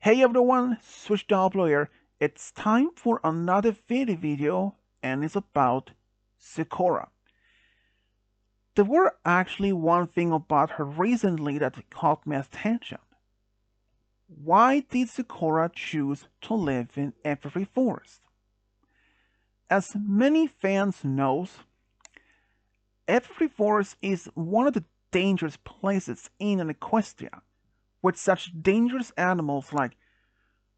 Hey everyone, Switch Doppler here. It's time for another video and it's about Zecora. There were actually one thing about her recently that caught my attention. Why did Zecora choose to live in Everfree Forest? As many fans knows, Everfree Forest is one of the dangerous places in an Equestria, with such dangerous animals like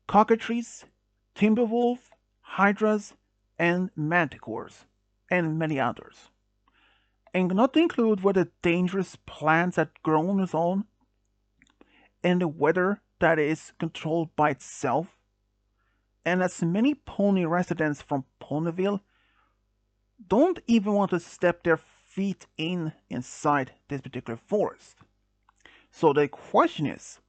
cockatrices, timberwolves, hydras, and manticores, and many others. And not to include with the dangerous plants that grow on its own, and the weather that is controlled by itself, and as many pony residents from Ponyville don't even want to step their feet inside this particular forest. So the question is,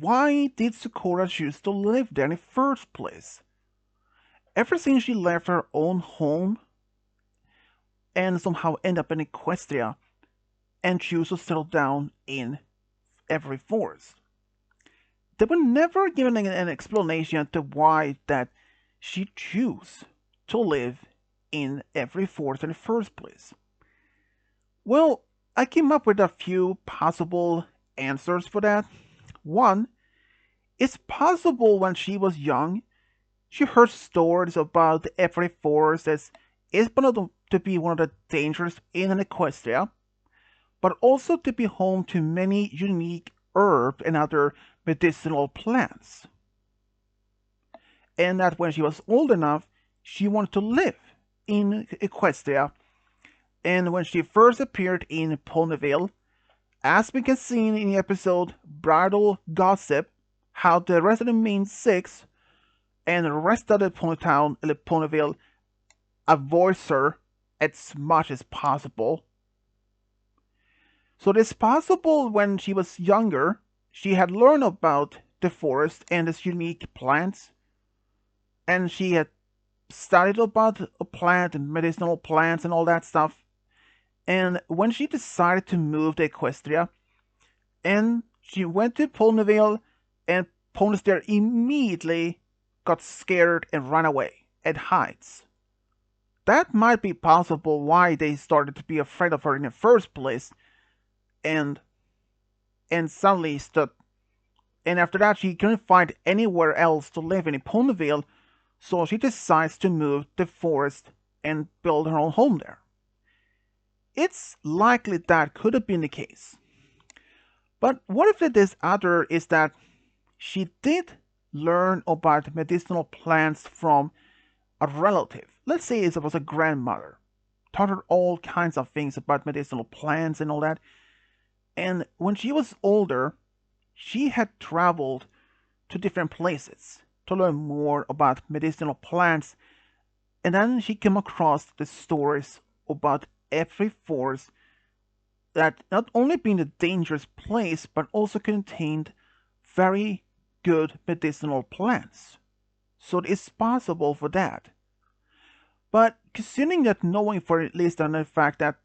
why did Zecora choose to live there in the first place? Ever since she left her own home and somehow end up in Equestria and choose to settle down in Everfree Forest, they were never given an explanation to why that she chose to live in Everfree Forest in the first place. Well, I came up with a few possible answers for that. One, it's possible when she was young, she heard stories about the Everfree Forest as it's known to be one of the dangerous in an Equestria, but also to be home to many unique herbs and other medicinal plants. And that when she was old enough, she wanted to live in Equestria. And when she first appeared in Ponyville, as we can see in the episode Bridal Gossip, how the resident main six and the rest of the Ponytown and the Ponyville avoids her as much as possible. So it's possible when she was younger, she had learned about the forest and its unique plants, and she had studied about a plant and medicinal plants and all that stuff. And when she decided to move to Equestria, and she went to Ponyville, and ponies there immediately got scared and ran away and hides. That might be possible why they started to be afraid of her in the first place, and suddenly stood. And after that, she couldn't find anywhere else to live in Ponyville, so she decides to move to the forest and build her own home there. It's likely that could have been the case. But what if this other is that she did learn about medicinal plants from a relative? Let's say it was a grandmother. Taught her all kinds of things about medicinal plants and all that. And when she was older, she had traveled to different places to learn more about medicinal plants. And then she came across the stories about Everfree Forest that not only being a dangerous place, but also contained very good medicinal plants. So it is possible for that. But considering that knowing for at least the fact that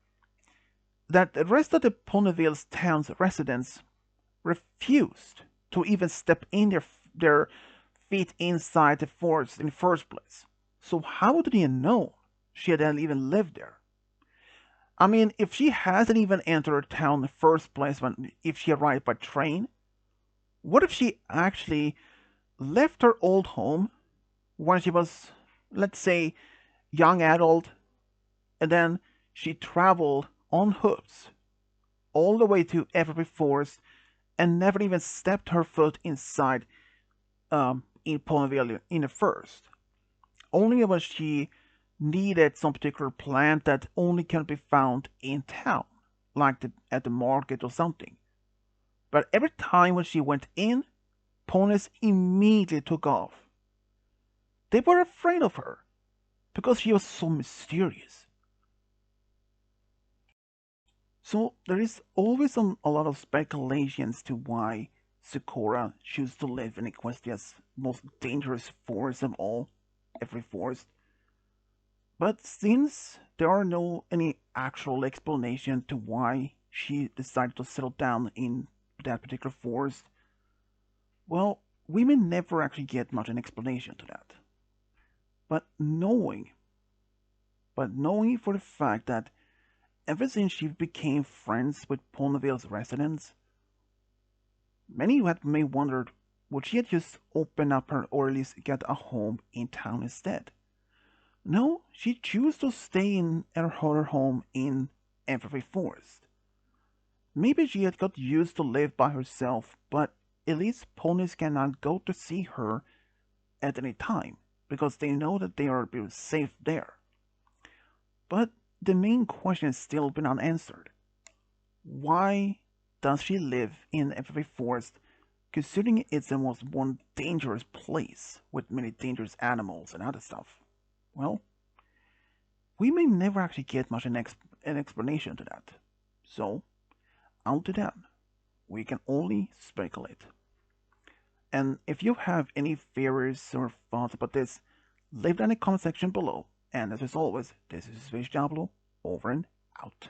the rest of the Ponyville's town's residents refused to even step in their feet inside the forest in the first place. So how did he know she had even lived there? I mean, if she hasn't even entered town in the first place if she arrived by train, what if she actually left her old home when she was, let's say, young adult, and then she traveled on hooves all the way to Everfree Forest and never even stepped her foot inside in Ponyville in the first. Only when she needed some particular plant that only can be found in town, like at the market or something. But every time when she went in, ponies immediately took off. They were afraid of her because she was so mysterious. So there is always a lot of speculations to why Zecora chose to live in Equestria's most dangerous forest of all, Everfree Forest. But since there are no any actual explanation to why she decided to settle down in that particular forest, well, We may never actually get much an explanation to that. But knowing for the fact that ever since she became friends with Ponyville's residents, many had may wondered would she just open up her or at least get a home in town instead. No, she chose to stay in her home in Everfree Forest. Maybe she had got used to live by herself, but at least ponies cannot go to see her at any time because they know that they are safe there. But the main question is still been unanswered. Why does she live in Everfree Forest considering it's the most one dangerous place with many dangerous animals and other stuff? Well, we may never actually get much an explanation to that. So, until then, we can only speculate. And if you have any theories or thoughts about this, leave them in the comment section below. And as always, this is Space Diablo, over and out.